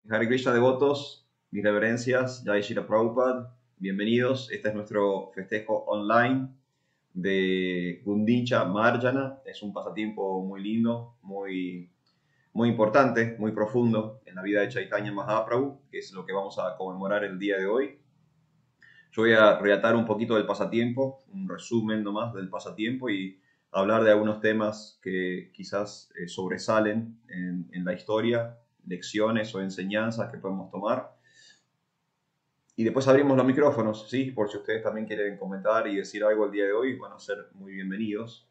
Hare Krishna devotos, mis reverencias, Jai Shri Prabhupada, bienvenidos. Este es nuestro festejo online de Gundicha Marjana. Es un pasatiempo muy lindo, muy importante, muy profundo en la vida de Chaitanya Mahaprabhu, que es lo que vamos a conmemorar el día de hoy. Yo voy a relatar un poquito del pasatiempo, un resumen nomás del pasatiempo y hablar de algunos temas que quizás sobresalen en la historia, lecciones o enseñanzas que podemos tomar. Y después abrimos los micrófonos, ¿sí? Por si ustedes también quieren comentar y decir algo el día de hoy, van a ser muy bienvenidos.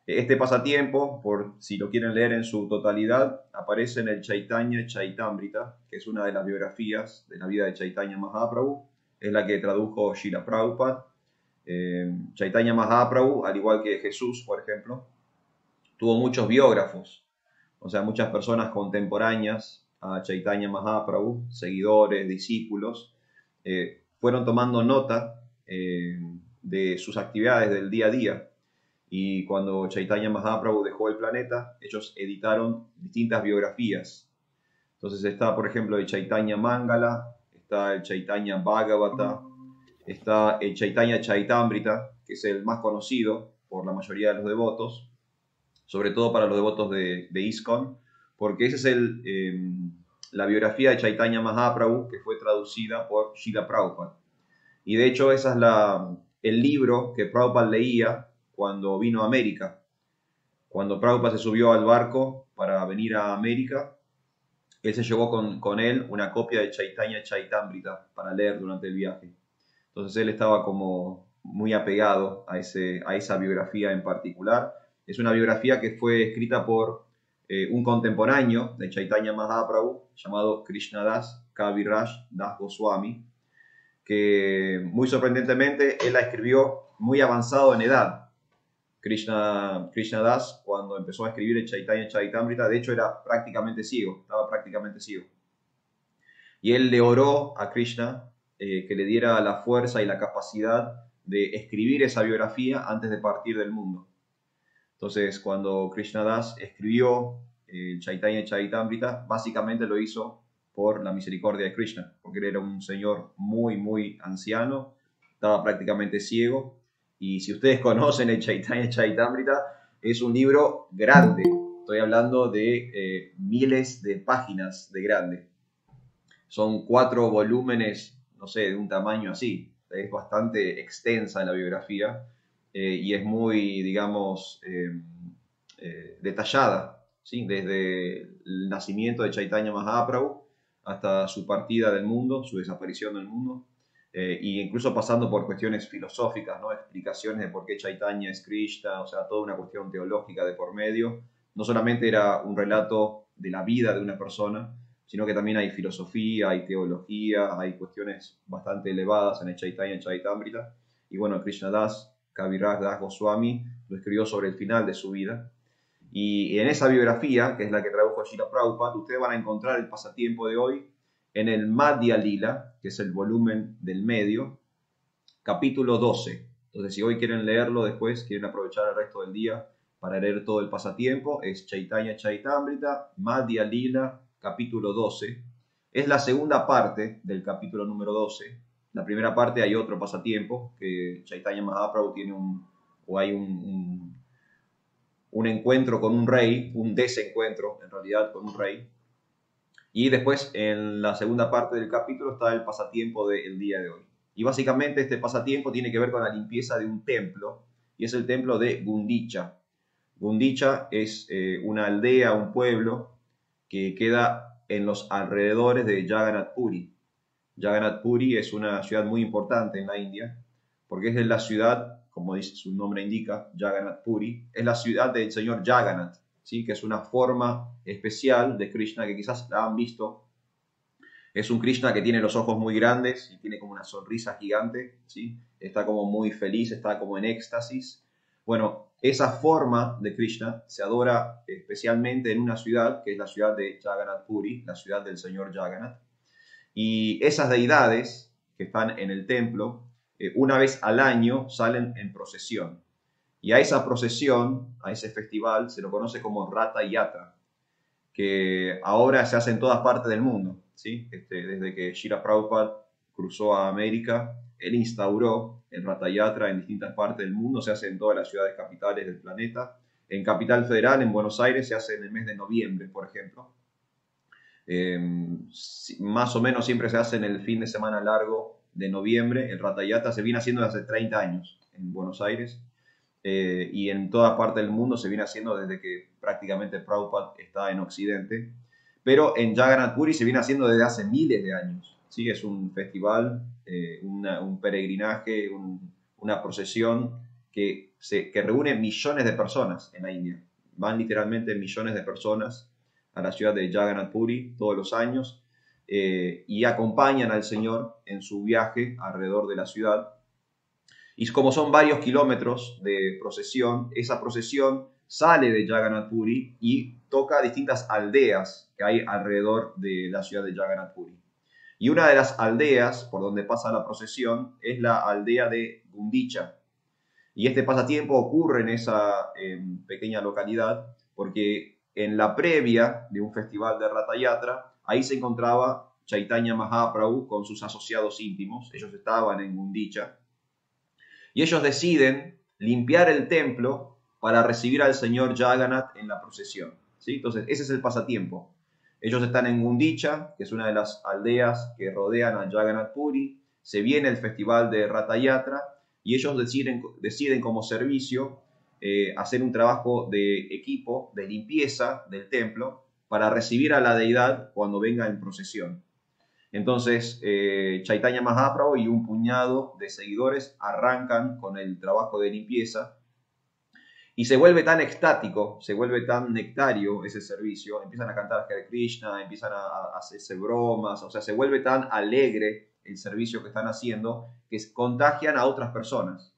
Este pasatiempo, por si lo quieren leer en su totalidad, aparece en el Chaitanya Chaitamrita, que es una de las biografías de la vida de Chaitanya Mahaprabhu. Es la que tradujo Srila Prabhupada. Chaitanya Mahaprabhu, al igual que Jesús, por ejemplo, tuvo muchos biógrafos, o sea, muchas personas contemporáneas a Chaitanya Mahaprabhu, seguidores, discípulos, fueron tomando nota de sus actividades del día a día. Y cuando Chaitanya Mahaprabhu dejó el planeta, ellos editaron distintas biografías. Entonces está, por ejemplo, el Chaitanya Mangala, está el Chaitanya Bhagavata, está el Chaitanya Chaitamrita, que es el más conocido por la mayoría de los devotos, sobre todo para los devotos de ISKCON, porque esa es la biografía de Chaitanya Mahaprabhu que fue traducida por Srila Prabhupada. Y de hecho esa es el libro que Prabhupada leía cuando vino a América. Cuando Prabhupada se subió al barco para venir a América, él se llevó con él una copia de Chaitanya Chaitamrita para leer durante el viaje. Entonces él estaba como muy apegado a esa biografía en particular. Es una biografía que fue escrita por un contemporáneo de Chaitanya Mahaprabhu llamado Krishnadas Kaviraj Das Goswami, que muy sorprendentemente él la escribió muy avanzado en edad. Krishnadas, cuando empezó a escribir el Chaitanya Chaitamrita, de hecho era prácticamente ciego, estaba prácticamente ciego. Y él le oró a Krishna que le diera la fuerza y la capacidad de escribir esa biografía antes de partir del mundo. Entonces, cuando Krishnadas escribió el Chaitanya Chaitamrita, básicamente lo hizo por la misericordia de Krishna, porque él era un señor muy anciano, estaba prácticamente ciego, y si ustedes conocen el Chaitanya Chaitamrita, es un libro grande, estoy hablando de miles de páginas de grande. Son 4 volúmenes, no sé, de un tamaño así. Es bastante extensa la biografía y es muy, digamos, detallada, ¿sí? Desde el nacimiento de Chaitanya Mahaprabhu hasta su partida del mundo, su desaparición del mundo, y incluso pasando por cuestiones filosóficas, ¿no? Explicaciones de por qué Chaitanya es Krishna, o sea, toda una cuestión teológica de por medio. No solamente era un relato de la vida de una persona, sino que también hay filosofía, hay teología, hay cuestiones bastante elevadas en el Chaitanya Chaitamrita. Y bueno, Krishnadas Kaviraj Das Goswami lo escribió sobre el final de su vida. Y en esa biografía, que es la que tradujo Srila Prabhupada, ustedes van a encontrar el pasatiempo de hoy en el Madhya Lila, que es el volumen del medio, capítulo 12. Entonces, si hoy quieren leerlo después, quieren aprovechar el resto del día para leer todo el pasatiempo, es Chaitanya Chaitamrita, Madhya Lila, capítulo 12. Es la segunda parte del capítulo número 12. La primera parte hay otro pasatiempo, que Chaitanya Mahaprabhu tiene un encuentro con un rey, un desencuentro en realidad con un rey. Y después en la segunda parte del capítulo está el pasatiempo del día de hoy. Y básicamente este pasatiempo tiene que ver con la limpieza de un templo, y es el templo de Gundicha. Gundicha es una aldea, un pueblo que queda en los alrededores de Jagannath Puri. Jagannath Puri es una ciudad muy importante en la India, porque es la ciudad, como dice, su nombre indica, Jagannath Puri, es la ciudad del señor Jagannath, ¿sí? Que es una forma especial de Krishna que quizás la han visto. Es un Krishna que tiene los ojos muy grandes y tiene como una sonrisa gigante, ¿sí? Está como muy feliz, está como en éxtasis. Bueno, esa forma de Krishna se adora especialmente en una ciudad, que es la ciudad de Jagannath Puri, la ciudad del señor Jagannath. Y esas deidades que están en el templo, una vez al año salen en procesión. Y a esa procesión, a ese festival, se lo conoce como Ratha Yatra, que ahora se hace en todas partes del mundo. ¿sí? Desde que Srila Prabhupada cruzó a América, él instauró el Ratha Yatra en distintas partes del mundo, se hace en todas las ciudades capitales del planeta. En Capital Federal, en Buenos Aires, se hace en el mes de noviembre, por ejemplo. Más o menos siempre se hace en el fin de semana largo de noviembre. El Ratha Yatra se viene haciendo desde hace 30 años en Buenos Aires. Y en toda parte del mundo se viene haciendo desde que prácticamente Prabhupada está en Occidente. Pero en Jagannath Puri se viene haciendo desde hace miles de años. ¿Sí? Es un festival, un peregrinaje, una procesión que reúne millones de personas en la India. Van literalmente millones de personas a la ciudad de Jagannath Puri todos los años y acompañan al Señor en su viaje alrededor de la ciudad. Y como son varios kilómetros de procesión, esa procesión sale de Jagannath Puri y toca distintas aldeas que hay alrededor de la ciudad de Jagannath Puri. Y una de las aldeas por donde pasa la procesión es la aldea de Gundicha. Y este pasatiempo ocurre en esa pequeña localidad porque en la previa de un festival de Ratha Yatra, ahí se encontraba Chaitanya Mahaprabhu con sus asociados íntimos. Ellos estaban en Gundicha. Y ellos deciden limpiar el templo para recibir al señor Jagannath en la procesión. ¿Sí? Entonces, ese es el pasatiempo. Ellos están en Gundicha, que es una de las aldeas que rodean a Jagannath Puri. Se viene el festival de Ratha Yatra y ellos deciden como servicio hacer un trabajo de equipo, de limpieza del templo, para recibir a la deidad cuando venga en procesión. Entonces, Chaitanya Mahaprabhu y un puñado de seguidores arrancan con el trabajo de limpieza y se vuelve tan extático, se vuelve tan nectario ese servicio, empiezan a cantar Hare Krishna, empiezan a hacerse bromas, o sea, se vuelve tan alegre el servicio que están haciendo que contagian a otras personas.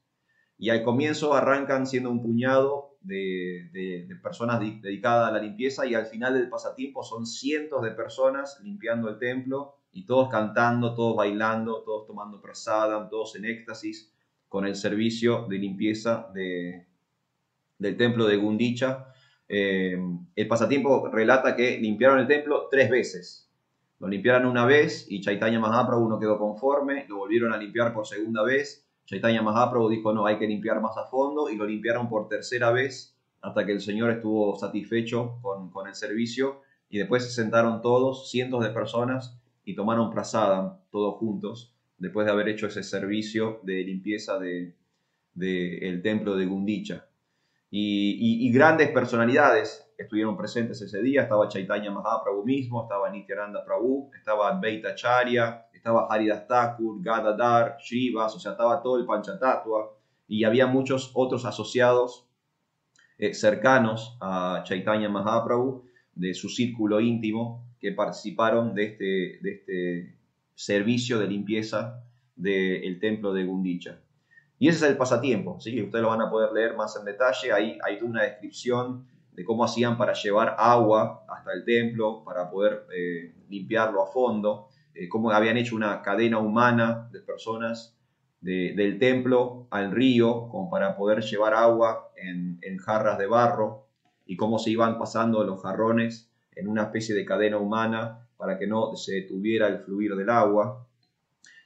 Y al comienzo arrancan siendo un puñado de personas dedicadas a la limpieza y al final del pasatiempo son cientos de personas limpiando el templo y todos cantando, todos bailando, todos tomando prasadam, todos en éxtasis con el servicio de limpieza del templo de Gundicha. El pasatiempo relata que limpiaron el templo 3 veces. Lo limpiaron una vez y Chaitanya Mahaprabhu no quedó conforme, lo volvieron a limpiar por segunda vez. Chaitanya Mahaprabhu dijo no, hay que limpiar más a fondo y lo limpiaron por tercera vez hasta que el Señor estuvo satisfecho con el servicio y después se sentaron todos, cientos de personas y tomaron prasadam todos juntos después de haber hecho ese servicio de limpieza del templo de Gundicha. Y grandes personalidades estuvieron presentes ese día. Estaba Chaitanya Mahaprabhu mismo, estaba Nityananda Prabhu, estaba Advaita Acharya, estaba Haridas Thakur, Gadadhar, Shrivas, o sea, estaba todo el Panchatattva y había muchos otros asociados cercanos a Chaitanya Mahaprabhu de su círculo íntimo que participaron de este servicio de limpieza del templo de Gundicha. Y ese es el pasatiempo, ¿sí? Ustedes lo van a poder leer más en detalle. Ahí hay una descripción de cómo hacían para llevar agua hasta el templo, para poder limpiarlo a fondo, cómo habían hecho una cadena humana de personas del templo al río, como para poder llevar agua en jarras de barro, y cómo se iban pasando los jarrones en una especie de cadena humana para que no se detuviera el fluir del agua.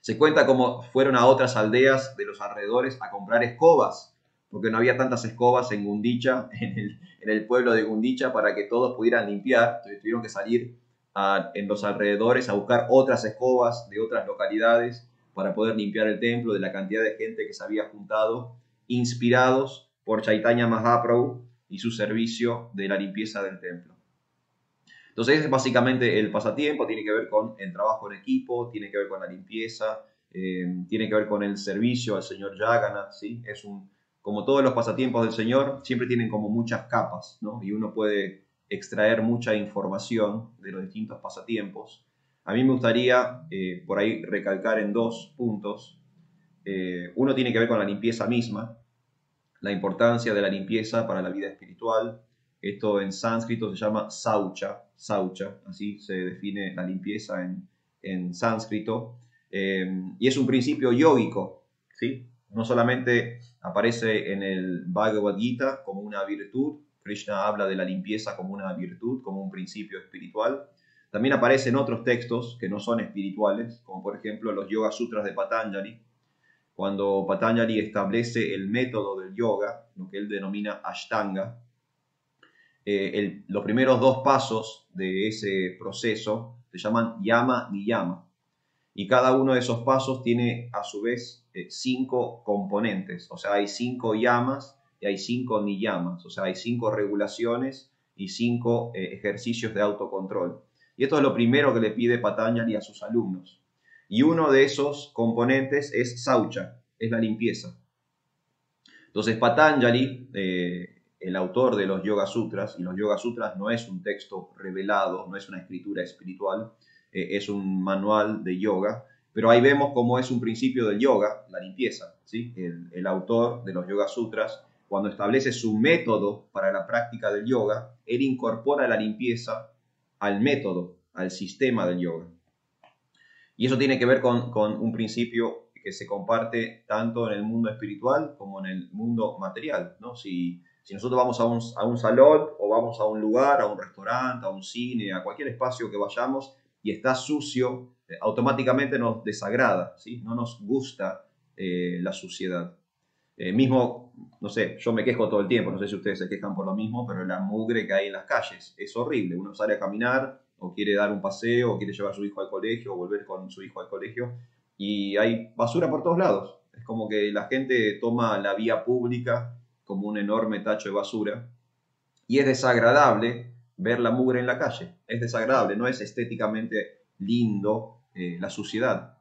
Se cuenta cómo fueron a otras aldeas de los alrededores a comprar escobas, porque no había tantas escobas en Gundicha, en el pueblo de Gundicha, para que todos pudieran limpiar. Entonces tuvieron que salir en los alrededores a buscar otras escobas de otras localidades para poder limpiar el templo de la cantidad de gente que se había juntado, inspirados por Chaitanya Mahaprabhu y su servicio de la limpieza del templo. Entonces es básicamente el pasatiempo, tiene que ver con el trabajo en equipo, tiene que ver con la limpieza, tiene que ver con el servicio al señor Jagannath, ¿sí? Como todos los pasatiempos del Señor, siempre tienen como muchas capas, ¿no? Y uno puede extraer mucha información de los distintos pasatiempos. A mí me gustaría por ahí recalcar en 2 puntos. Uno tiene que ver con la limpieza misma, la importancia de la limpieza para la vida espiritual. Esto en sánscrito se llama saucha, así se define la limpieza en sánscrito. Y es un principio yógico, ¿sí? No solamente aparece en el Bhagavad Gita como una virtud, Krishna habla de la limpieza como una virtud, como un principio espiritual, También aparecen otros textos que no son espirituales, como por ejemplo los Yoga Sutras de Patanjali, cuando Patanjali establece el método del yoga, lo que él denomina Ashtanga. Los primeros dos pasos de ese proceso se llaman Yama Niyama, y cada uno de esos pasos tiene a su vez 5 componentes, o sea, hay 5 yamas y hay 5 niyamas, o sea, hay 5 regulaciones y 5 ejercicios de autocontrol. Y esto es lo primero que le pide Patanjali a sus alumnos. Y uno de esos componentes es Saucha, es la limpieza. Entonces Patanjali, el autor de los Yoga Sutras, y los Yoga Sutras no es un texto revelado, no es una escritura espiritual, es un manual de yoga, pero ahí vemos cómo es un principio del yoga, la limpieza, ¿sí? El autor de los Yoga Sutras, cuando establece su método para la práctica del yoga, él incorpora la limpieza al método, al sistema del yoga. Y eso tiene que ver con un principio que se comparte tanto en el mundo espiritual como en el mundo material, ¿no? Si nosotros vamos a un salón o vamos a un lugar, a un restaurante, a un cine, a cualquier espacio que vayamos y está sucio, automáticamente nos desagrada, ¿sí? No nos gusta la suciedad. Mismo, no sé, yo me quejo todo el tiempo, no sé si ustedes se quejan por lo mismo, pero la mugre que hay en las calles es horrible. Uno sale a caminar o quiere dar un paseo o quiere llevar a su hijo al colegio o volver con su hijo al colegio y hay basura por todos lados. Es como que la gente toma la vía pública como un enorme tacho de basura y es desagradable ver la mugre en la calle. Es desagradable, no es estéticamente lindo la suciedad.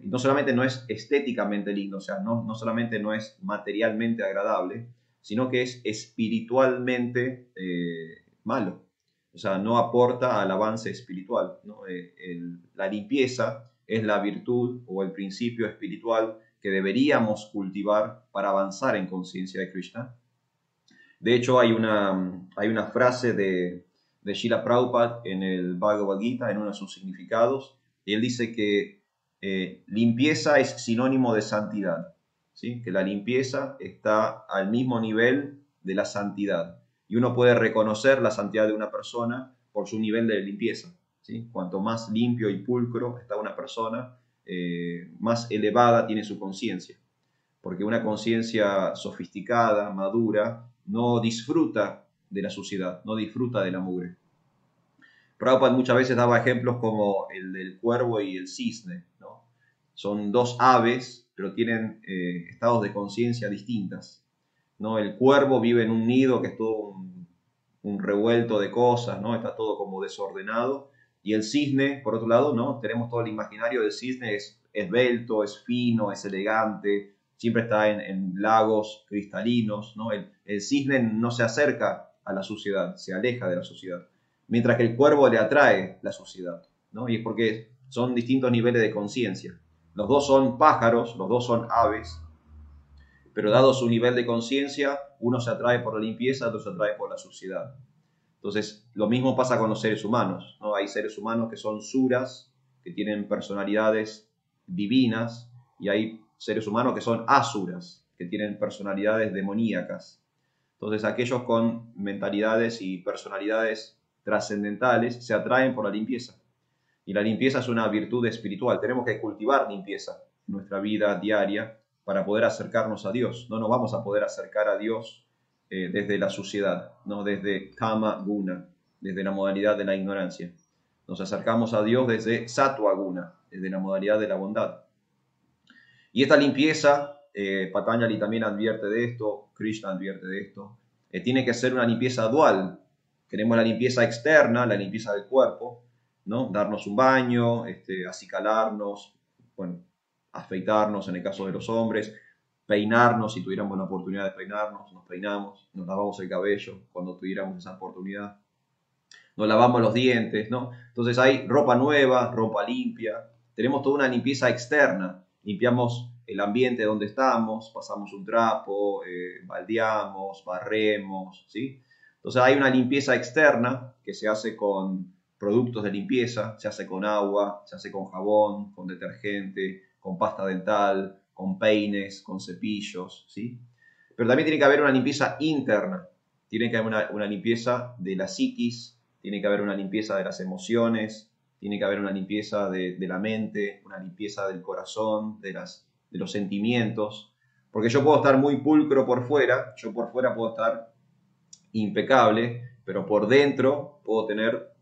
No solamente no es estéticamente lindo, o sea, no solamente no es materialmente agradable, sino que es espiritualmente malo. O sea, no aporta al avance espiritual, ¿no? La limpieza es la virtud o el principio espiritual que deberíamos cultivar para avanzar en conciencia de Krishna. De hecho, hay una frase de Srila Prabhupada en el Bhagavad Gita, en uno de sus significados, y él dice que limpieza es sinónimo de santidad, ¿sí? Que la limpieza está al mismo nivel de la santidad. Y uno puede reconocer la santidad de una persona por su nivel de limpieza, ¿sí? Cuanto más limpio y pulcro está una persona, más elevada tiene su conciencia. Porque una conciencia sofisticada, madura, no disfruta de la suciedad, no disfruta de la mugre. Prabhupada muchas veces daba ejemplos como el del cuervo y el cisne, ¿no? Son dos aves, pero tienen estados de conciencia distintas, ¿no? El cuervo vive en un nido que es todo un revuelto de cosas, ¿no? Está todo como desordenado. Y el cisne, por otro lado, ¿no? Tenemos todo el imaginario del cisne, es esbelto, es fino, es elegante, siempre está en lagos cristalinos, ¿no? El cisne no se acerca a la suciedad, se aleja de la suciedad, mientras que el cuervo le atrae la suciedad, ¿no? Y es porque son distintos niveles de conciencia. Los dos son pájaros, los dos son aves, pero dado su nivel de conciencia, uno se atrae por la limpieza, otro se atrae por la suciedad. Entonces, lo mismo pasa con los seres humanos, ¿no? Hay seres humanos que son suras, que tienen personalidades divinas, y hay seres humanos que son asuras, que tienen personalidades demoníacas. Entonces, aquellos con mentalidades y personalidades trascendentales se atraen por la limpieza. Y la limpieza es una virtud espiritual. Tenemos que cultivar limpieza en nuestra vida diaria para poder acercarnos a Dios. No nos vamos a poder acercar a Dios desde la suciedad, no desde Kama Guna, desde la modalidad de la ignorancia. Nos acercamos a Dios desde Sattva Guna, desde la modalidad de la bondad. Y esta limpieza, Patanjali también advierte de esto, Krishna advierte de esto, tiene que ser una limpieza dual. Tenemos la limpieza externa, la limpieza del cuerpo, ¿no? Darnos un baño, acicalarnos, bueno, afeitarnos en el caso de los hombres, peinarnos si tuviéramos la oportunidad de peinarnos, nos peinamos, nos lavamos el cabello cuando tuviéramos esa oportunidad, nos lavamos los dientes, ¿no? Entonces hay ropa nueva, ropa limpia, tenemos toda una limpieza externa, limpiamos el ambiente donde estamos, pasamos un trapo, baldeamos, barremos, ¿sí? Entonces hay una limpieza externa que se hace con productos de limpieza, se hace con agua, se hace con jabón, con detergente, con pasta dental, con peines, con cepillos, ¿sí? Pero también tiene que haber una limpieza interna, tiene que haber una limpieza de la psiquis, tiene que haber una limpieza de las emociones, tiene que haber una limpieza de la mente, una limpieza del corazón, de los sentimientos, porque yo puedo estar muy pulcro por fuera, yo por fuera puedo estar impecable, pero por dentro puedo tener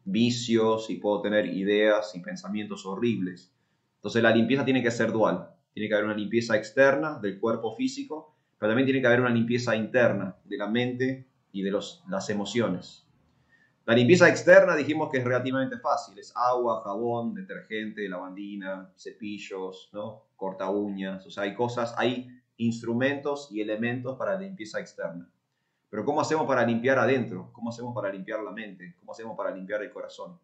vicios y puedo tener ideas y pensamientos horribles. Entonces la limpieza tiene que ser dual. Tiene que haber una limpieza externa del cuerpo físico, pero también tiene que haber una limpieza interna de la mente y de las emociones. La limpieza externa dijimos que es relativamente fácil. Es agua, jabón, detergente, lavandina, cepillos, ¿no? Corta uñas. O sea, hay cosas, hay instrumentos y elementos para la limpieza externa. Pero ¿cómo hacemos para limpiar adentro? ¿Cómo hacemos para limpiar la mente? ¿Cómo hacemos para limpiar el corazón?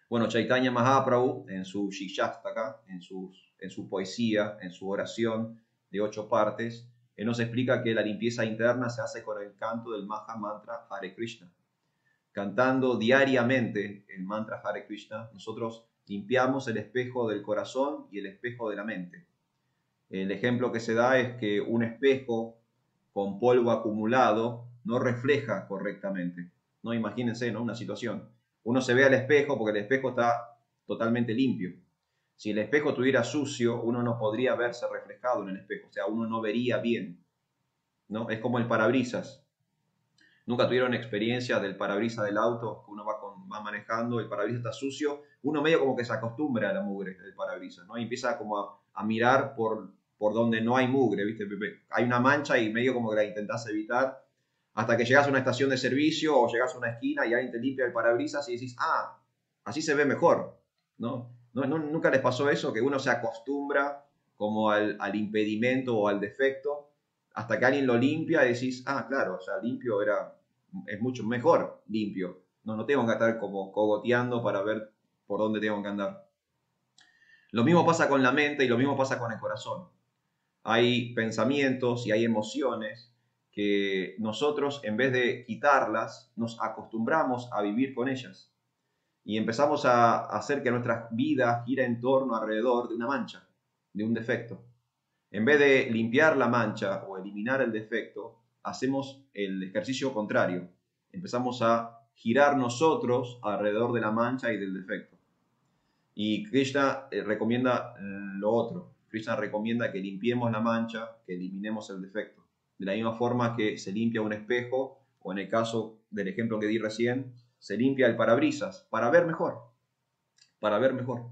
Bueno, Chaitanya Mahaprabhu, en su Shikshastaka, en su poesía, en su oración de 8 partes, él nos explica que la limpieza interna se hace con el canto del Maha Mantra Hare Krishna. Cantando diariamente el mantra Hare Krishna, nosotros limpiamos el espejo del corazón y el espejo de la mente. El ejemplo que se da es que un espejo con polvo acumulado no refleja correctamente. No, imagínense, ¿no? Una situación. Uno se ve al espejo porque el espejo está totalmente limpio. Si el espejo estuviera sucio, uno no podría verse reflejado en el espejo, o sea, uno no vería bien, ¿no? Es como el parabrisas. Nunca tuvieron experiencia del parabrisas del auto, que uno va manejando, el parabrisas está sucio, uno medio como que se acostumbra a la mugre del parabrisas, ¿no? Y empieza como a mirar por donde no hay mugre, ¿viste, Pepe? Hay una mancha y medio como que la intentás evitar hasta que llegas a una estación de servicio o llegas a una esquina y alguien te limpia el parabrisas y decís, ah, así se ve mejor, ¿no? ¿Nunca les pasó eso? Que uno se acostumbra como al impedimento o al defecto hasta que alguien lo limpia y decís, ah, claro, o sea, limpio es mucho mejor limpio. No tengo que estar como cogoteando para ver por dónde tengo que andar. Lo mismo pasa con la mente y lo mismo pasa con el corazón. Hay pensamientos y hay emociones que nosotros, en vez de quitarlas, nos acostumbramos a vivir con ellas. Y empezamos a hacer que nuestra vida gire en torno alrededor de una mancha, de un defecto. En vez de limpiar la mancha o eliminar el defecto, hacemos el ejercicio contrario. Empezamos a girar nosotros alrededor de la mancha y del defecto. Y Krishna recomienda lo otro. Krishna recomienda que limpiemos la mancha, que eliminemos el defecto. De la misma forma que se limpia un espejo, o en el caso del ejemplo que di recién, se limpia el parabrisas para ver mejor. Para ver mejor.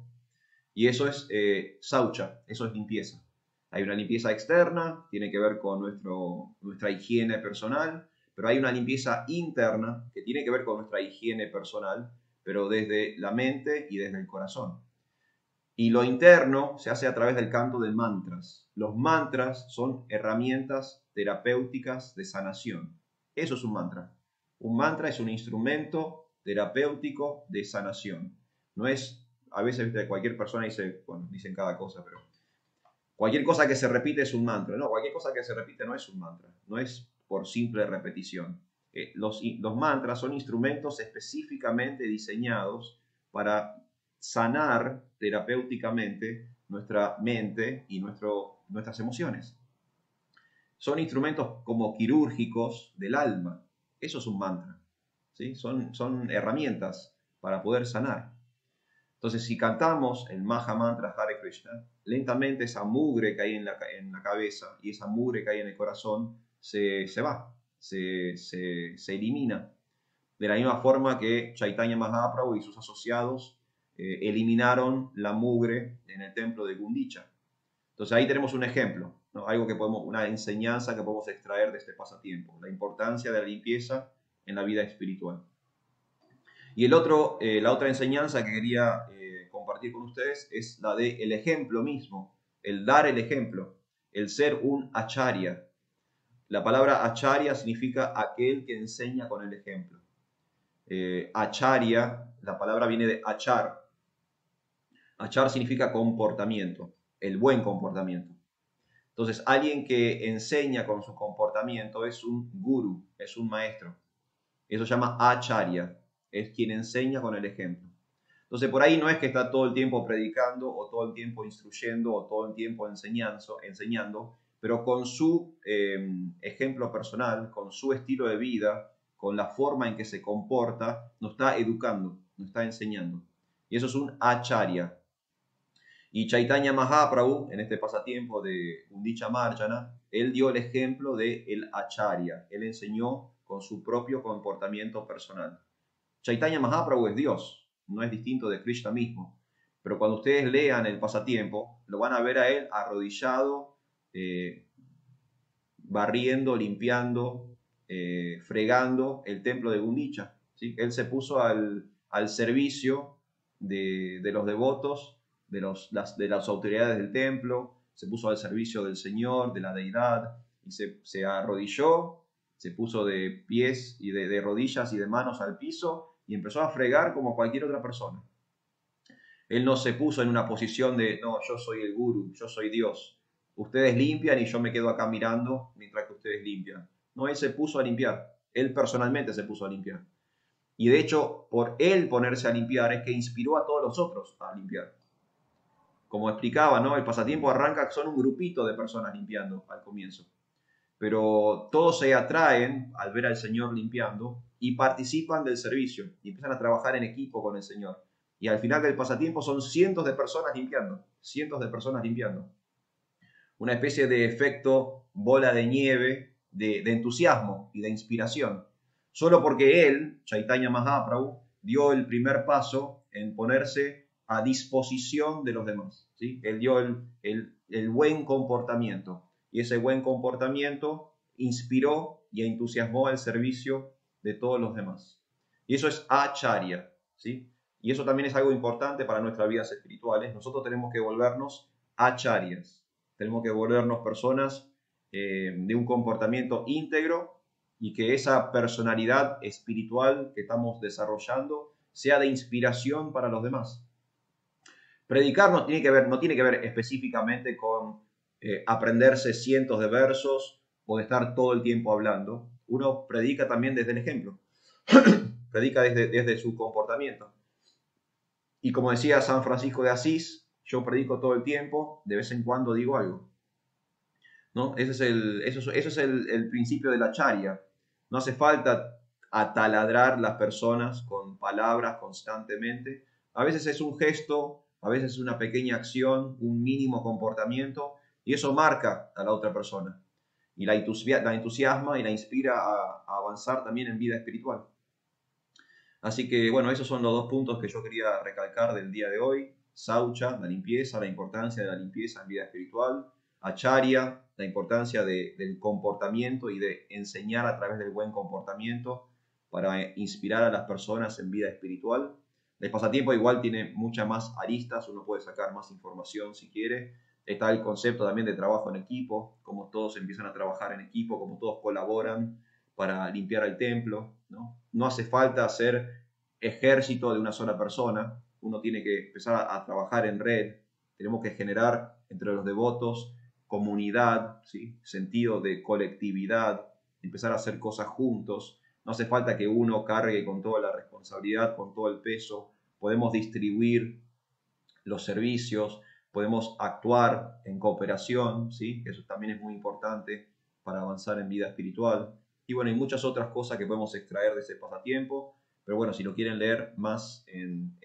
Y eso es saucha, eso es limpieza. Hay una limpieza externa, tiene que ver con nuestra higiene personal, pero hay una limpieza interna que tiene que ver con nuestra higiene personal, pero desde la mente y desde el corazón. Y lo interno se hace a través del canto de mantras. Los mantras son herramientas terapéuticas de sanación. Eso es un mantra. Un mantra es un instrumento terapéutico de sanación. No es, a veces cualquier persona dice, bueno, dicen cada cosa, pero cualquier cosa que se repite es un mantra. No, cualquier cosa que se repite no es un mantra. No es por simple repetición. Los mantras son instrumentos específicamente diseñados para sanar terapéuticamente nuestra mente y nuestras emociones. Son instrumentos como quirúrgicos del alma. Eso es un mantra. ¿Sí? Son herramientas para poder sanar. Entonces, si cantamos el Maha Mantra Hare Krishna, lentamente esa mugre que hay en la cabeza y esa mugre que hay en el corazón se va, se elimina. De la misma forma que Chaitanya Mahaprabhu y sus asociados eliminaron la mugre en el templo de Gundicha. Entonces ahí tenemos un ejemplo, ¿no? Una enseñanza que podemos extraer de este pasatiempo, la importancia de la limpieza en la vida espiritual. Y la otra enseñanza que quería compartir con ustedes es la del ejemplo mismo, el dar el ejemplo, el ser un acharya. La palabra acharya significa aquel que enseña con el ejemplo. Acharya, la palabra viene de achar. Achar significa comportamiento, el buen comportamiento. Entonces, alguien que enseña con su comportamiento es un guru, es un maestro. Eso se llama acharya, es quien enseña con el ejemplo. Entonces, por ahí no es que está todo el tiempo predicando o todo el tiempo instruyendo o todo el tiempo enseñando, pero con su ejemplo personal, con su estilo de vida, con la forma en que se comporta, nos está educando, nos está enseñando. Y eso es un acharya. Y Chaitanya Mahaprabhu, en este pasatiempo de Gundicha Marjana, él dio el ejemplo del acharya. Él enseñó con su propio comportamiento personal. Chaitanya Mahaprabhu es Dios, no es distinto de Krishna mismo. Pero cuando ustedes lean el pasatiempo, lo van a ver a él arrodillado, barriendo, limpiando, fregando el templo de Gundicha. ¿Sí? Él se puso al servicio de los devotos, de las autoridades del templo, se puso al servicio del Señor, de la deidad, y se arrodilló, se puso de pies y de rodillas y de manos al piso y empezó a fregar como cualquier otra persona. Él no se puso en una posición de, no, yo soy el gurú, yo soy Dios. Ustedes limpian y yo me quedo acá mirando mientras que ustedes limpian. No, él se puso a limpiar. Él personalmente se puso a limpiar. Y de hecho, por él ponerse a limpiar es que inspiró a todos los otros a limpiar. Como explicaba, ¿no? El pasatiempo arranca, son un grupito de personas limpiando al comienzo. Pero todos se atraen al ver al Señor limpiando y participan del servicio y empiezan a trabajar en equipo con el Señor. Y al final del pasatiempo son cientos de personas limpiando, cientos de personas limpiando. Una especie de efecto bola de nieve, de entusiasmo y de inspiración. Solo porque él, Chaitanya Mahaprabhu, dio el primer paso en ponerse a disposición de los demás. ¿Sí? Él dio el buen comportamiento. Y ese buen comportamiento inspiró y entusiasmó al servicio de todos los demás. Y eso es acharya. ¿Sí? Y eso también es algo importante para nuestras vidas espirituales. Nosotros tenemos que volvernos acharyas. Tenemos que volvernos personas de un comportamiento íntegro y que esa personalidad espiritual que estamos desarrollando sea de inspiración para los demás. Predicar no tiene que ver específicamente con aprenderse cientos de versos o de estar todo el tiempo hablando. Uno predica también desde el ejemplo, predica desde su comportamiento. Y como decía San Francisco de Asís, yo predico todo el tiempo, de vez en cuando digo algo. ¿No? Eso es el principio de la acharya. No hace falta ataladrar las personas con palabras constantemente. A veces es un gesto, a veces es una pequeña acción, un mínimo comportamiento, y eso marca a la otra persona. Y la entusiasma y la inspira a avanzar también en vida espiritual. Así que, bueno, esos son los dos puntos que yo quería recalcar del día de hoy. Saucha, la limpieza, la importancia de la limpieza en vida espiritual. Acharya, la importancia del comportamiento y de enseñar a través del buen comportamiento para inspirar a las personas en vida espiritual. El pasatiempo igual tiene muchas más aristas, uno puede sacar más información si quiere. Está el concepto también de trabajo en equipo, cómo todos empiezan a trabajar en equipo, cómo todos colaboran para limpiar el templo, ¿no? No hace falta hacer ejército de una sola persona, uno tiene que empezar a trabajar en red, tenemos que generar entre los devotos comunidad, ¿sí? Sentido de colectividad, empezar a hacer cosas juntos, no hace falta que uno cargue con toda la responsabilidad, con todo el peso, podemos distribuir los servicios, podemos actuar en cooperación, ¿sí? Eso también es muy importante para avanzar en vida espiritual. Y bueno, hay muchas otras cosas que podemos extraer de ese pasatiempo, pero bueno, si lo quieren leer más en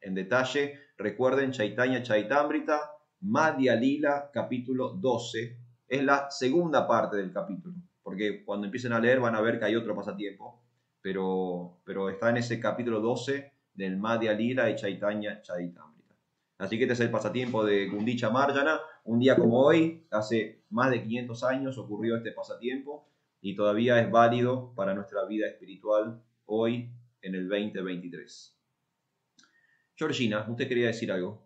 detalle, recuerden Chaitanya Chaitamrita, Madhya Lila, capítulo 12, es la segunda parte del capítulo, porque cuando empiecen a leer van a ver que hay otro pasatiempo, pero está en ese capítulo 12 del Madhya Lila y Chaitanya Chaitamrita. Así que este es el pasatiempo de Gundicha Marjana. Un día como hoy, hace más de 500 años ocurrió este pasatiempo y todavía es válido para nuestra vida espiritual hoy en el 2023. Georgina, ¿usted quería decir algo?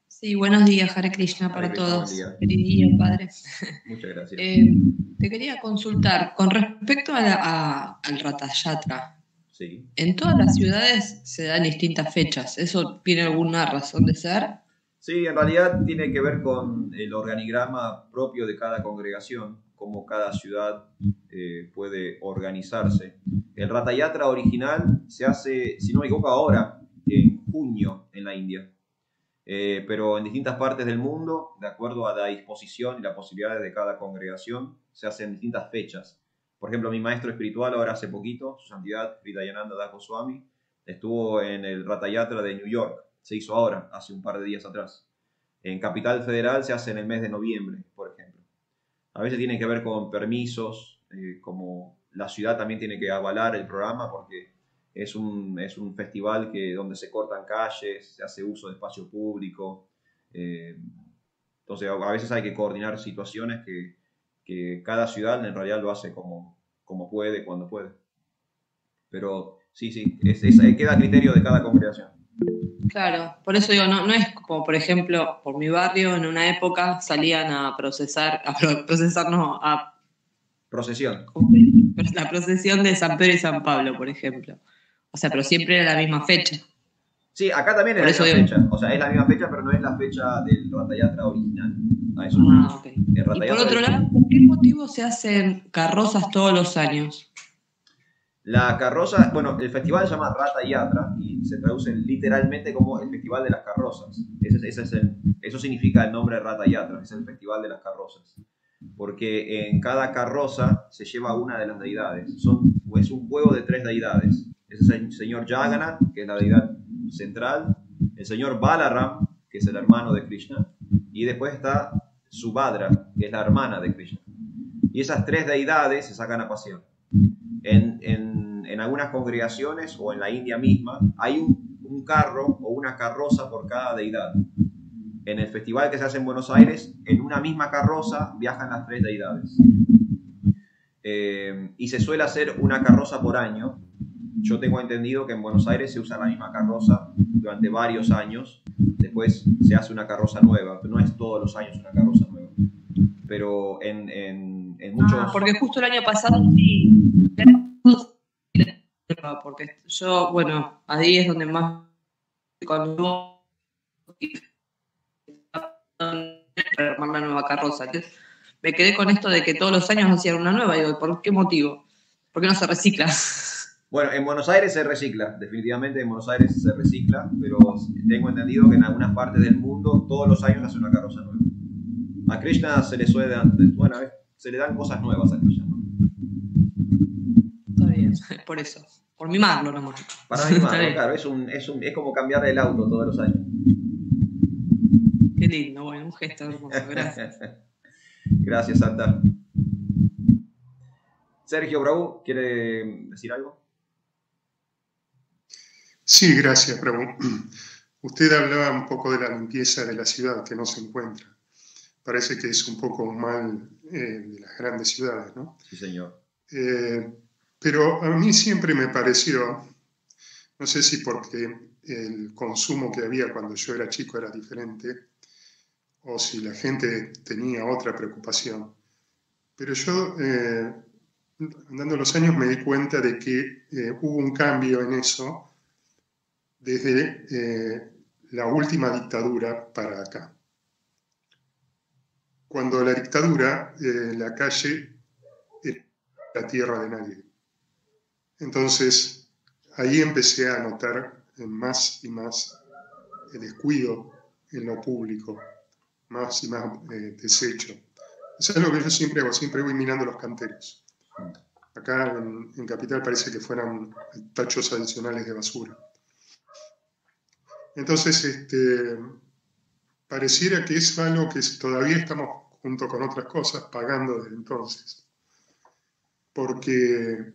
Sí, buenos días, Hare Krishna Hare para Krishna, buen todos. día. Feliz día, Padre. Muchas gracias. Te quería consultar con respecto al Ratha Yatra. Sí. En todas las ciudades se dan distintas fechas. ¿Eso tiene alguna razón de ser? Sí, en realidad tiene que ver con el organigrama propio de cada congregación, cómo cada ciudad puede organizarse. El Ratha Yatra original se hace, si no me equivoco, ahora, en junio, en la India. Pero en distintas partes del mundo, de acuerdo a la disposición y las posibilidades de cada congregación, se hacen distintas fechas. Por ejemplo, mi maestro espiritual ahora hace poquito, su santidad Hridayananda Das Goswami, estuvo en el Ratha Yatra de New York. Se hizo ahora, hace un par de días atrás. En Capital Federal se hace en el mes de noviembre, por ejemplo. A veces tiene que ver con permisos, como la ciudad también tiene que avalar el programa porque es un festival donde se cortan calles, se hace uso de espacio público. eh, entonces a veces hay que coordinar situaciones que cada ciudad en realidad lo hace como puede, cuando puede. Pero sí, sí, queda a criterio de cada congregación. Claro, por eso digo, no es como, por ejemplo, por mi barrio, en una época salían a procesar, no, Procesión. la procesión de San Pedro y San Pablo, por ejemplo. O sea, pero siempre era la misma fecha. Sí, acá también es Por la eso misma digo. fecha. O sea, es la misma fecha, pero no es la fecha del Ratha Yatra original. A eso. Ok. El Y Ratha por Yatra otro es lado, ¿por qué motivo se hacen carrozas todos los años? la carroza. Bueno, el festival se llama Ratha Yatra y se traduce literalmente como el Festival de las Carrozas. Eso significa el nombre de Ratha Yatra, es el Festival de las Carrozas. Porque en cada carroza se lleva una de las deidades. Es un juego de tres deidades. Ese es el señor Jagannath, que es la deidad central, el señor Balaram, que es el hermano de Krishna, y después está Subhadra, que es la hermana de Krishna. Y esas tres deidades se sacan a pasear. En algunas congregaciones o en la India misma hay un carro o una carroza por cada deidad. En el festival que se hace en Buenos Aires, en una misma carroza viajan las tres deidades. Y se suele hacer una carroza por año. Yo tengo entendido que en Buenos Aires se usa la misma carroza durante varios años. Después se hace una carroza nueva. No es todos los años una carroza nueva. Pero en muchos... Porque justo el año pasado sí. Porque yo, bueno, ahí es donde más cuando armar la nueva carroza. Entonces, me quedé con esto de que todos los años hacían una nueva. Y digo, ¿por qué motivo? ¿Por qué no se recicla? Bueno, en Buenos Aires se recicla, definitivamente en Buenos Aires se recicla, pero tengo entendido que en algunas partes del mundo todos los años hace una carroza nueva. A Krishna se le suele bueno, se le dan cosas nuevas a Krishna, ¿no? Está bien, por eso. Por mimarlo nomás. Para mimarlo, claro, es como cambiar el auto todos los años. Qué lindo, bueno, un gesto hermoso, gracias. Gracias, Santa. Sergio Bravo, ¿quiere decir algo? Sí, gracias, Prabhu. Usted hablaba un poco de la limpieza de la ciudad que no se encuentra. Parece que es un poco un mal de las grandes ciudades, ¿no? Sí, señor. Pero a mí siempre me pareció, no sé si porque el consumo que había cuando yo era chico era diferente, o si la gente tenía otra preocupación, pero yo, andando los años, me di cuenta de que hubo un cambio en eso desde la última dictadura para acá. Cuando la dictadura, la calle era la tierra de nadie. Entonces, ahí empecé a notar más y más descuido en lo público, más y más desecho. Eso es lo que yo siempre hago, siempre voy mirando los canteros. Acá en Capital parece que fueran tachos adicionales de basura. Entonces, pareciera que es algo que todavía estamos, junto con otras cosas, pagando desde entonces. Porque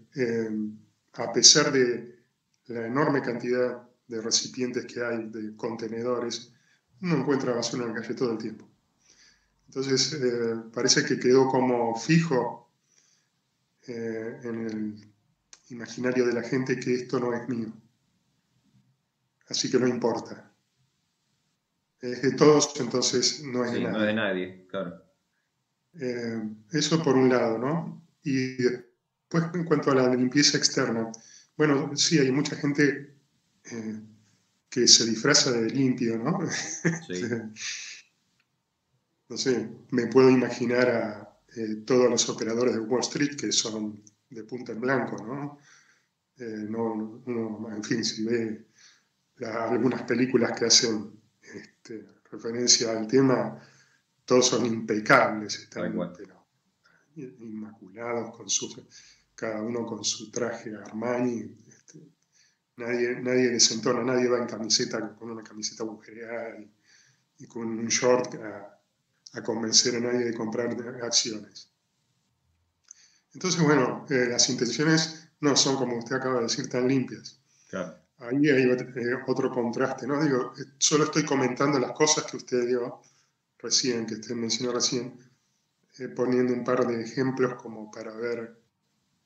a pesar de la enorme cantidad de recipientes que hay, de contenedores, uno encuentra basura en la calle todo el tiempo. Entonces, parece que quedó como fijo en el imaginario de la gente que esto no es mío. Así que no importa. Es de todos, entonces no es de nadie. No es de nadie, claro. Eso por un lado, ¿no? Y después, en cuanto a la limpieza externa, bueno, sí, hay mucha gente que se disfraza de limpio, ¿no? Sí. No sé, me puedo imaginar a todos los operadores de Wall Street que son de punta en blanco, ¿no? En fin, si ve algunas películas que hacen referencia al tema, todos son impecables, pero inmaculados, cada uno con su traje Armani. Nadie desentona, nadie va en camiseta, con una camiseta agujereada y con un short a convencer a nadie de comprar acciones. Entonces, bueno, las intenciones no son, como usted acaba de decir, tan limpias. Claro. Ahí hay otro contraste, ¿no? Digo, solo estoy comentando las cosas que usted dio recién, que usted mencionó recién, poniendo un par de ejemplos como para ver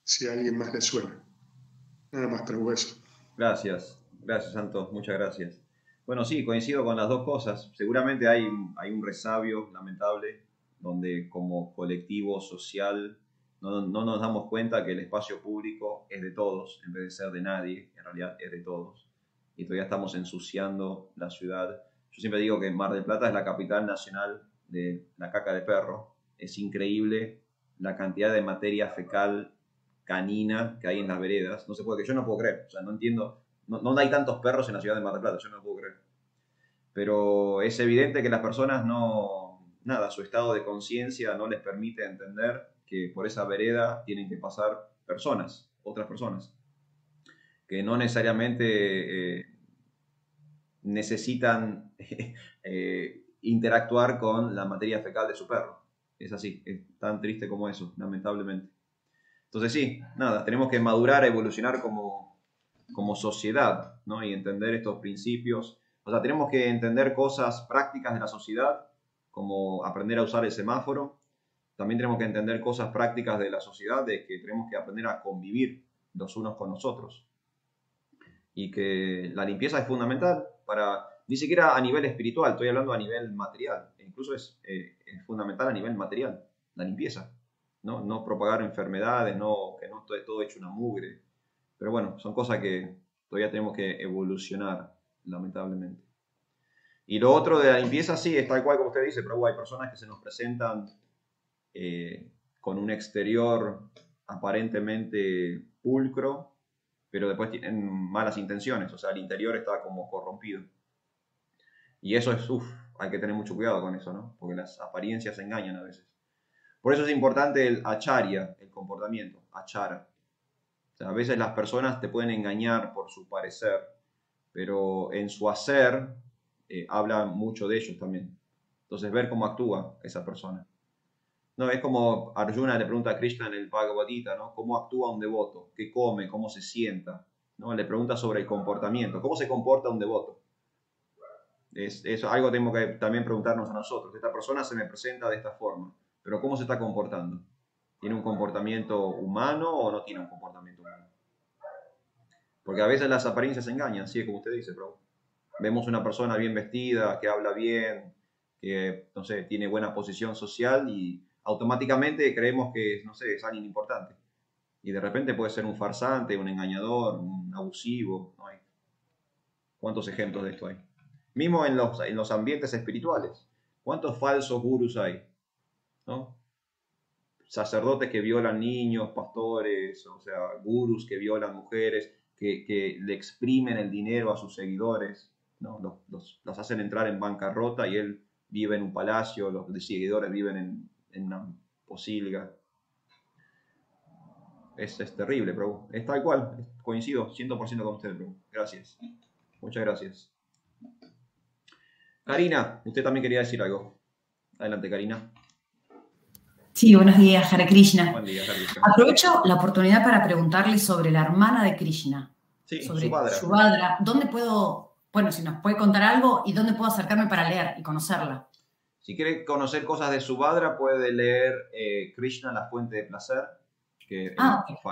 si a alguien más le suena. Nada más, pero eso. Gracias, gracias Santos, muchas gracias. Bueno, sí, coincido con las dos cosas. Seguramente hay un resabio lamentable donde como colectivo social no nos damos cuenta que el espacio público es de todos, en vez de ser de nadie, en realidad es de todos. Y todavía estamos ensuciando la ciudad. Yo siempre digo que Mar del Plata es la capital nacional de la caca de perro. Es increíble la cantidad de materia fecal canina que hay en las veredas. No se puede, que yo no puedo creer. O sea, no entiendo. No hay tantos perros en la ciudad de Mar del Plata, yo no lo puedo creer. Pero es evidente que las personas nada, su estado de conciencia no les permite entender que por esa vereda tienen que pasar personas, otras personas, que no necesariamente necesitan interactuar con la materia fecal de su perro. Es así, es tan triste como eso, lamentablemente. Entonces sí, nada, tenemos que madurar, evolucionar como sociedad, ¿no? Y entender estos principios. O sea, tenemos que entender cosas prácticas de la sociedad, como aprender a usar el semáforo. También tenemos que entender cosas prácticas de la sociedad, de que tenemos que aprender a convivir los unos con los otros. Y que la limpieza es fundamental ni siquiera a nivel espiritual, estoy hablando a nivel material. E incluso es fundamental a nivel material, la limpieza. No propagar enfermedades, que no esté todo hecho una mugre. Pero bueno, son cosas que todavía tenemos que evolucionar, lamentablemente. Y lo otro de la limpieza, sí, es tal cual como usted dice, pero hay personas que se nos presentan con un exterior aparentemente pulcro, pero después tienen malas intenciones, o sea, el interior está como corrompido. Y eso hay que tener mucho cuidado con eso, ¿no? Porque las apariencias engañan a veces. Por eso es importante el acharya, el comportamiento, achara. O sea, a veces las personas te pueden engañar por su parecer, pero en su hacer habla mucho de ellos también. Entonces, ver cómo actúa esa persona. No, es como Arjuna le pregunta a Krishna en el Bhagavad Gita, ¿no? ¿Cómo actúa un devoto? ¿Qué come? ¿Cómo se sienta? ¿No? Le pregunta sobre el comportamiento. ¿Cómo se comporta un devoto? Es algo que tenemos que también preguntarnos a nosotros. Esta persona se me presenta de esta forma, pero ¿cómo se está comportando? ¿Tiene un comportamiento humano o no tiene un comportamiento humano? Porque a veces las apariencias engañan, sí, como usted dice, pero vemos una persona bien vestida, que habla bien, que, no sé, tiene buena posición social y automáticamente creemos que, no sé, es alguien importante. Y de repente puede ser un farsante, un engañador, un abusivo. ¿No hay? ¿Cuántos ejemplos de esto hay? Mismo en los ambientes espirituales. ¿Cuántos falsos gurús hay? ¿No? Sacerdotes que violan niños, pastores, o sea, gurús que violan mujeres, que le exprimen el dinero a sus seguidores, ¿no? Los hacen entrar en bancarrota y él vive en un palacio, los seguidores viven en una posilga. Es terrible, Prabhu. Es tal cual, coincido 100% con usted, Prabhu. Gracias. Muchas gracias. Karina, usted también quería decir algo. Adelante, Karina. Sí, buenos días, Hare Krishna. Buen día, Hare Krishna. Aprovecho la oportunidad para preguntarle sobre la hermana de Krishna. Sí, sobre Subhadra. Subhadra. ¿Dónde puedo, si nos puede contar algo y dónde puedo acercarme para leer y conocerla? Si quiere conocer cosas de Subhadra, puede leer Krishna, la fuente de placer, que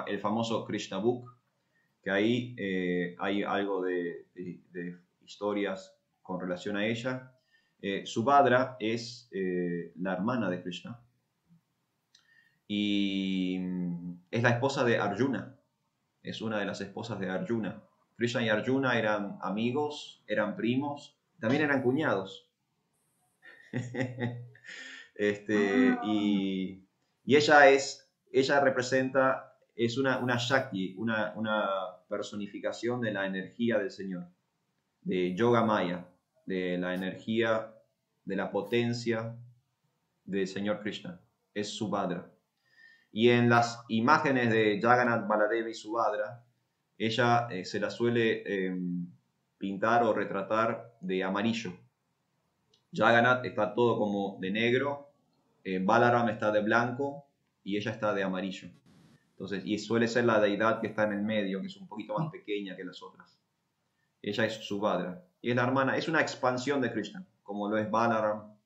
el famoso Krishna Book, que ahí hay algo de historias con relación a ella. Subhadra es la hermana de Krishna y es la esposa de Arjuna, es una de las esposas de Arjuna. Krishna y Arjuna eran amigos, eran primos, también eran cuñados. Y ella representa, es una Shakti, una personificación de la energía del Señor, de Yoga Maya, de la energía, de la potencia del Señor Krishna. Es Subhadra. Y en las imágenes de Jagannath, Baladevi y Subhadra, ella se la suele pintar o retratar de amarillo. Jagannath está todo como de negro, Balaram está de blanco y ella está de amarillo. Entonces, y suele ser la deidad que está en el medio, que es un poquito más pequeña que las otras. Ella es Subhadra. Y es la hermana, es una expansión de Krishna, como lo es Balaram,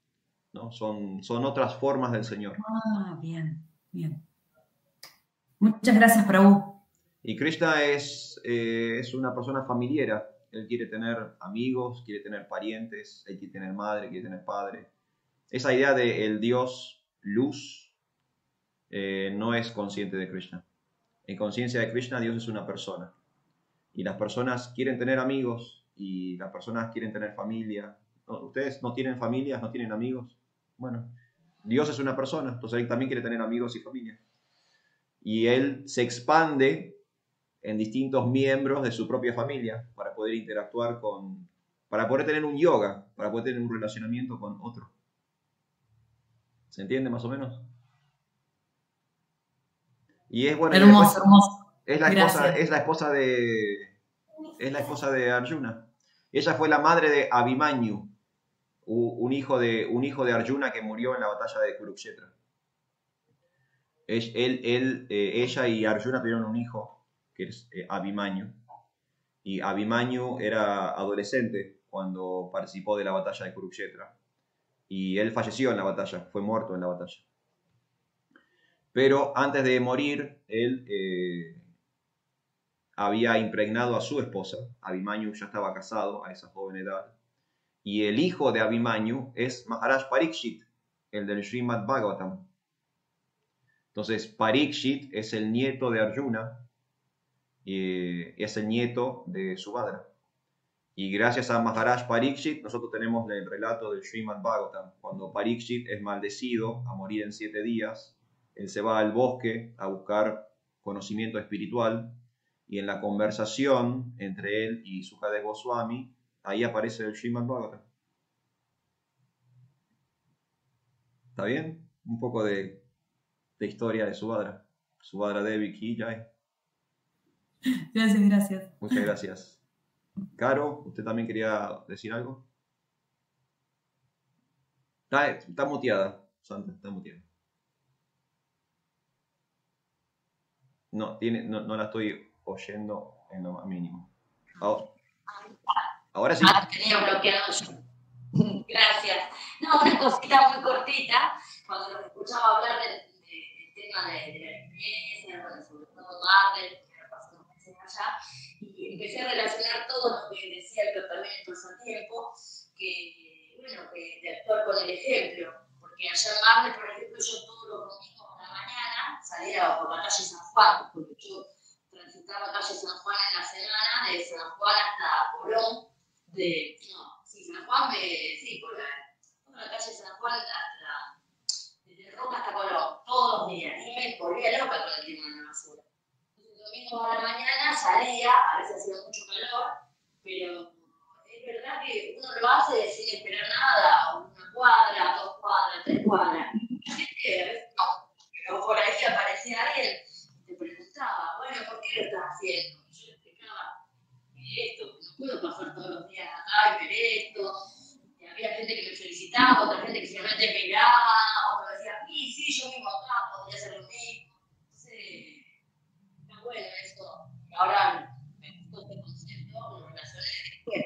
¿no? Son otras formas del Señor. Ah, bien, bien. Muchas gracias, Prabhu. Y Krishna es una persona familiera. Él quiere tener amigos, quiere tener parientes, él quiere tener madre, quiere tener padre. Esa idea de el Dios luz no es consciente de Krishna. En conciencia de Krishna, Dios es una persona. Y las personas quieren tener amigos y las personas quieren tener familia. ¿No? ¿Ustedes no tienen familias, no tienen amigos? Bueno, Dios es una persona, entonces él también quiere tener amigos y familia. Y él se expande en distintos miembros de su propia familia para poder interactuar para poder tener un yoga, para poder tener un relacionamiento con otro. ¿Se entiende más o menos? Y es bueno. Hermoso, hermoso. Es la esposa de Arjuna. Ella fue la madre de Abhimanyu, un hijo de Arjuna que murió en la batalla de Kurukshetra. Ella y Arjuna tuvieron un hijo, que es Abhimanyu. Y Abhimanyu era adolescente cuando participó de la batalla de Kurukshetra. Y él falleció en la batalla, fue muerto en la batalla. Pero antes de morir, él había impregnado a su esposa. Abhimanyu ya estaba casado a esa joven edad. Y el hijo de Abhimanyu es Maharaj Parikshit, el del Srimad Bhagavatam. Entonces, Parikshit es el nieto de Arjuna y es el nieto de Subhadra. Y gracias a Maharaj Parikshit, nosotros tenemos el relato del Srimad Bhagavatam. Cuando Parikshit es maldecido a morir en 7 días, él se va al bosque a buscar conocimiento espiritual. Y en la conversación entre él y Sukadeva Goswami, ahí aparece el Srimad Bhagavatam. ¿Está bien? Un poco de historia de Subhadra. Subhadra Devi Ki Jai. Gracias, gracias. Muchas gracias. Caro, ¿usted también quería decir algo? Está muteada, Santa, está muteada. No la estoy oyendo en lo más mínimo. Ahora sí. Tenía bloqueado yo. Gracias. No, una cosita muy cortita. Cuando los escuchaba hablar del tema de la limpieza, bueno, sobre todo Marvel, que ahora pasó unos meses allá, y empecé a relacionar todo lo que decía el también en pasatiempo, que de actuar con el ejemplo. Porque allá en Marvel, por ejemplo, yo todos los domingos a la mañana salía por la calle San Juan, porque yo transitaba calle San Juan en la semana, de San Juan hasta Colón, San Juan, por la calle San Juan, desde Roca hasta Colón, todos los días, y me volvía loca con el tema de la basura. Entonces, el domingo a la mañana salía, a veces hacía mucho calor, pero es verdad que uno lo hace sin esperar nada, 1 cuadra, 2 cuadras, 3 cuadras. La gente a veces no, pero por ahí aparecía alguien y te preguntaba, bueno, ¿por qué lo estás haciendo? Y yo le explicaba esto, no puedo pasar todos los días acá y ver esto. Y había gente que me felicitaba, otra gente que simplemente miraba, otra decía, sí, yo mismo acá podría hacer lo mismo. Entonces, está bueno eso. Y ahora me gustó este concepto, lo relacioné después.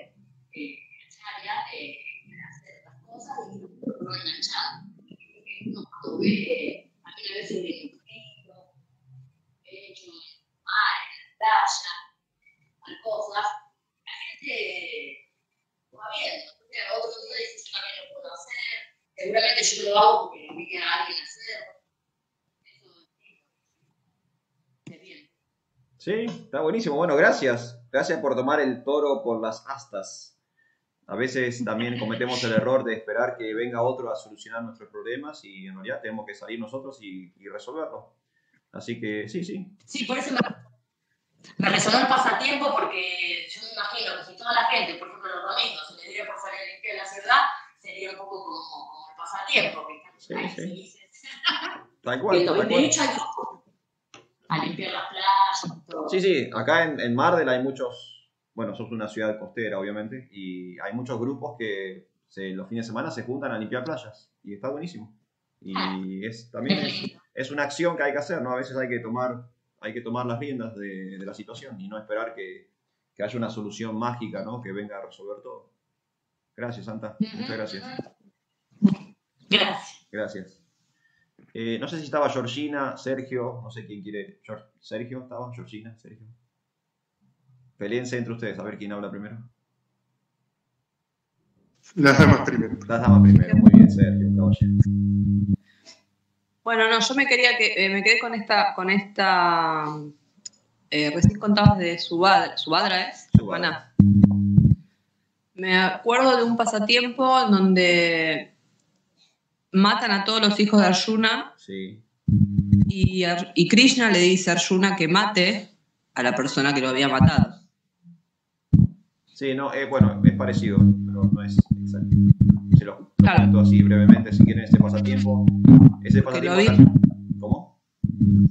Hacer las cosas y no enganchar. Porque uno cuando ve, a mí a veces de río, pecho, en el mar, en la playa, hay cosas, la gente lo va viendo. Entonces, otro día dice, yo también lo puedo hacer. Seguramente yo lo hago porque vi a alguien hacerlo. Eso es bien. Sí, está buenísimo. Bueno, gracias. Gracias por tomar el toro por las astas. A veces también cometemos el error de esperar que venga otro a solucionar nuestros problemas y en realidad tenemos que salir nosotros y resolverlo. Así que sí. Sí, por eso me resonó el pasatiempo, porque yo me imagino que si toda la gente, por ejemplo los domingos, se les diera por salir a limpiar la ciudad, sería un poco como el pasatiempo, que están ahí felices. Tal cual. De hecho, hay grupos Sí, sí, acá en Mardel hay muchos, bueno, somos una ciudad costera, obviamente, y hay muchos grupos que los fines de semana se juntan a limpiar playas, y está buenísimo. Y también es una acción que hay que hacer, ¿no? A veces hay que tomar las riendas de la situación y no esperar que haya una solución mágica, ¿no? Que venga a resolver todo. Gracias, Santa. Muchas gracias. Gracias. Gracias. No sé si estaba Georgina, Sergio, no sé quién quiere. ¿Sergio estaba? ¿Georgina? ¿Sergio? Peleense entre ustedes, a ver quién habla primero. Las damas primero. Las damas primero, muy bien, Sergio, un caballero. Bueno, no, yo me quedé con esta recién contabas de Subhadra, ¿es? Subhadra. Me acuerdo de un pasatiempo en donde matan a todos los hijos de Arjuna. Sí. Y Krishna le dice a Arjuna que mate a la persona que lo había matado. Sí, no, bueno, es parecido, pero no es exacto. Se lo cuento así brevemente, si quieren, ese pasatiempo. ¿Cómo?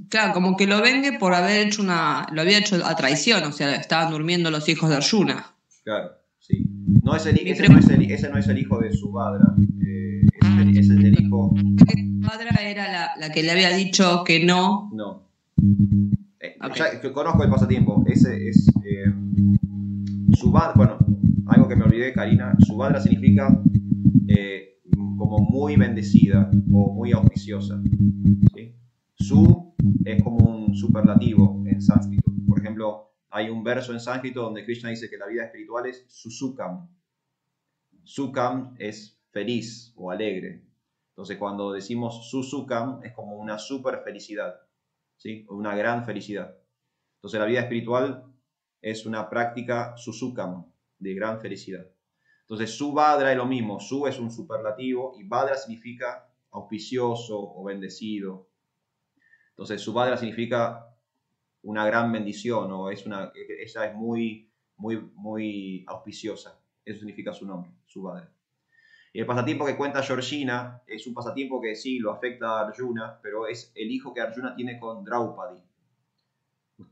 Claro, como que lo venge por haber hecho lo había hecho a traición, o sea, estaban durmiendo los hijos de Arjuna. Claro, sí. No, ese no es el hijo de Subhadra. Ese es el hijo. Subhadra era la que le había dicho que no. No. Okay. Ya conozco el pasatiempo. Ese es. Subhadra, bueno, algo que me olvidé, Karina. Subhadra significa como muy bendecida o muy auspiciosa. ¿Sí? Su es como un superlativo en sánscrito. Por ejemplo, hay un verso en sánscrito donde Krishna dice que la vida espiritual es susukam. Sukam es feliz o alegre. Entonces, cuando decimos susukam, es como una super felicidad, ¿sí? Una gran felicidad. Entonces, la vida espiritual es una práctica susukam, de gran felicidad. Entonces, Subhadra es lo mismo. Su es un superlativo y Bhadra significa auspicioso o bendecido. Entonces, Subhadra significa una gran bendición o ella es muy, muy, muy auspiciosa. Eso significa su nombre, Subhadra. Y el pasatiempo que cuenta Georgina es un pasatiempo que sí lo afecta a Arjuna, pero es el hijo que Arjuna tiene con Draupadi.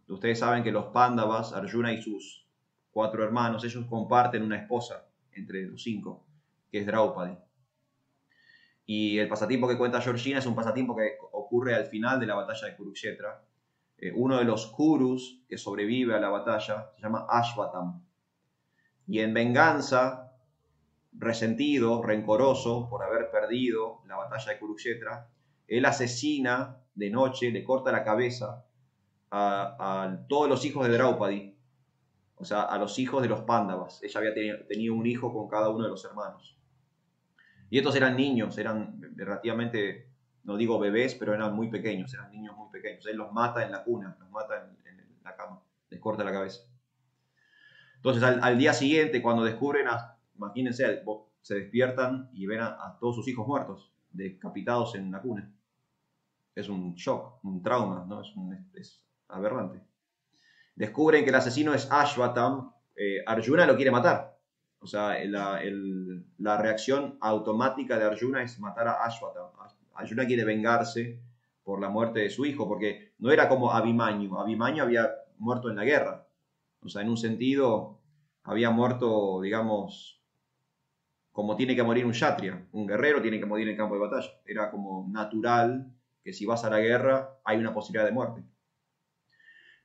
Ustedes saben que los Pándavas, Arjuna y sus 4 hermanos, ellos comparten una esposa entre los 5, que es Draupadi. Y el pasatiempo que cuenta Georgina es un pasatiempo que ocurre al final de la batalla de Kurukshetra. Uno de los Kurus que sobrevive a la batalla se llama Ashvatam. Y en venganza, resentido, rencoroso por haber perdido la batalla de Kurukshetra, él asesina de noche, le corta la cabeza a todos los hijos de Draupadi, o sea, a los hijos de los Pándavas. Ella había tenido un hijo con cada uno de los hermanos. Y estos eran niños, eran relativamente, no digo bebés, pero eran muy pequeños, eran niños muy pequeños. Él los mata en la cuna, los mata en la cama, les corta la cabeza. Entonces, al día siguiente, cuando descubren, imagínense, se despiertan y ven a todos sus hijos muertos, decapitados en la cuna. Es un shock, un trauma, ¿no? Es aberrante. Descubren que el asesino es Ashvatam. Arjuna lo quiere matar. O sea, la reacción automática de Arjuna es matar a Ashvatam. Arjuna quiere vengarse por la muerte de su hijo, porque no era como Abhimanyu. Abhimanyu había muerto en la guerra. O sea, en un sentido, había muerto, digamos, como tiene que morir un kshatriya. Un guerrero tiene que morir en el campo de batalla. Era como natural que si vas a la guerra hay una posibilidad de muerte.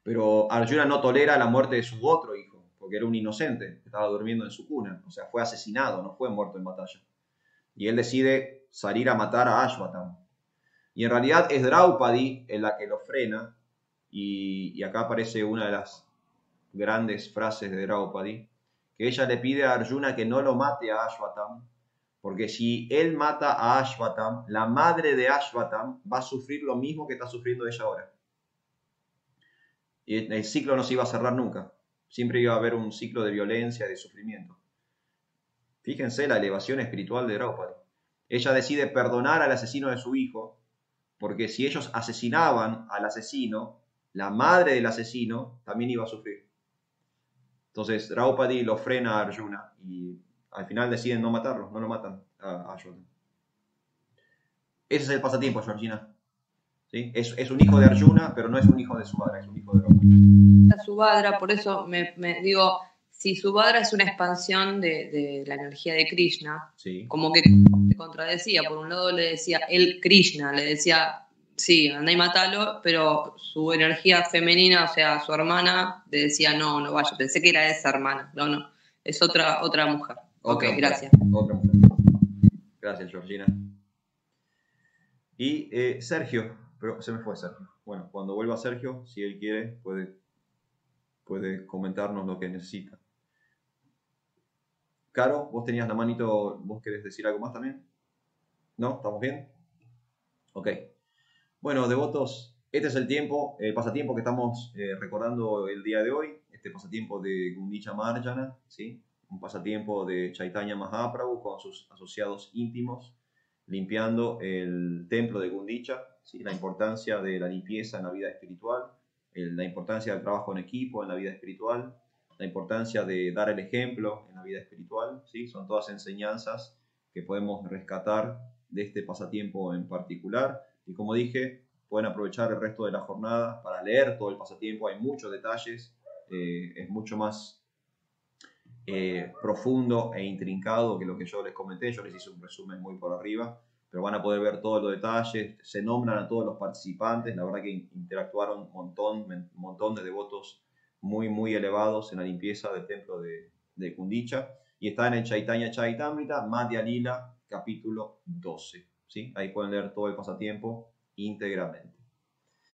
Pero Arjuna no tolera la muerte de su otro hijo, porque era un inocente, estaba durmiendo en su cuna. O sea, fue asesinado, no fue muerto en batalla. Y él decide salir a matar a Ashvatam. Y en realidad es Draupadi en la que lo frena. Y acá aparece una de las grandes frases de Draupadi, que ella le pide a Arjuna que no lo mate a Ashvatam, porque si él mata a Ashvatam, la madre de Ashvatam va a sufrir lo mismo que está sufriendo ella ahora. Y el ciclo no se iba a cerrar nunca. Siempre iba a haber un ciclo de violencia, de sufrimiento. Fíjense la elevación espiritual de Draupadi. Ella decide perdonar al asesino de su hijo, porque si ellos asesinaban al asesino, la madre del asesino también iba a sufrir. Entonces Draupadi lo frena a Arjuna y al final deciden no matarlo, no lo matan a Arjuna. Ese es el pasatiempo, Georgina. ¿sí? Es un hijo de Arjuna, pero no es un hijo de Subhadra, es un hijo de Rama. Subhadra, por eso me digo, si Subhadra es una expansión de la energía de Krishna, Sí. como que se contradecía. Por un lado le decía él Krishna, le decía, sí, andá y matalo, pero su energía femenina, o sea, su hermana, le decía, no, no vaya. Pensé que era esa hermana, no, es otra mujer. Otra Ok, mujer, gracias. Otra mujer. Gracias, Georgina. Y Sergio, pero se me fue Sergio. Bueno, cuando vuelva Sergio, si él quiere, puede comentarnos lo que necesita. Caro, vos tenías la manito, ¿vos querés decir algo más también? ¿No? ¿Estamos bien? Ok. Bueno, devotos, este es el pasatiempo que estamos recordando el día de hoy, este pasatiempo de Gundicha Marjana, ¿sí? Un pasatiempo de Chaitanya Mahaprabhu con sus asociados íntimos, limpiando el templo de Gundicha, ¿sí? La importancia de la limpieza en la vida espiritual, la importancia del trabajo en equipo en la vida espiritual, la importancia de dar el ejemplo en la vida espiritual, ¿sí? Son todas enseñanzas que podemos rescatar de este pasatiempo en particular. Y como dije, pueden aprovechar el resto de la jornada para leer todo el pasatiempo. Hay muchos detalles, es mucho más profundo e intrincado que lo que yo les comenté. Yo les hice un resumen muy por arriba, pero van a poder ver todos los detalles. Se nombran a todos los participantes. La verdad que interactuaron un montón de devotos muy, muy elevados en la limpieza del templo de Kundicha. Y está en el Chaitanya Charitamrita, Madhya Lila, capítulo 12. ¿Sí? Ahí pueden leer todo el pasatiempo íntegramente.